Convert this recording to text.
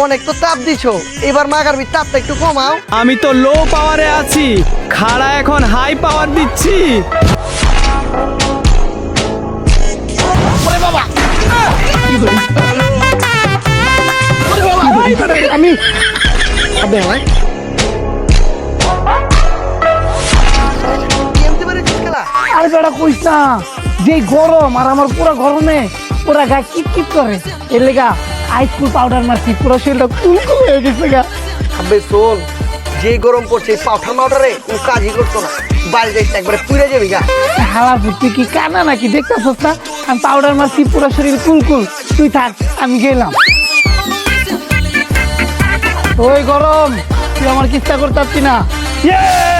অনেক তো তাপ দিছো, এবার মাগারবি তাপটা একটু কমাও। আমি তো লো পাওয়ারে আছি, খাড়া এখন হাই পাওয়ার দিচ্ছি। আমি কেমতে পেরেছিস খেলা? আর বেড়া কইস না, যে গরম আর আমার পুরো গরমে পুরা গা কিট করে, এর লেগা আইসকুল পাউডার মারছি, পুরো শরীরটা কুলকুল হয়ে গেছে গা। আবে শোন, যে গরম পড়ছে পাউডার মাউডারে কোনো কাজই করতো না, বাড়ি যাইস না, একবারে পুড়ে যাবি গা। হালা তুই কি কানা নাকি দেখতেছস না? আমি পাউডার মারছি, পুরো শরীর কুলকুল। তুই থাক, আমি গেলাম। ওই গরম, তুই আমার কিচ্ছা করতে পারছি না। ইয়ে!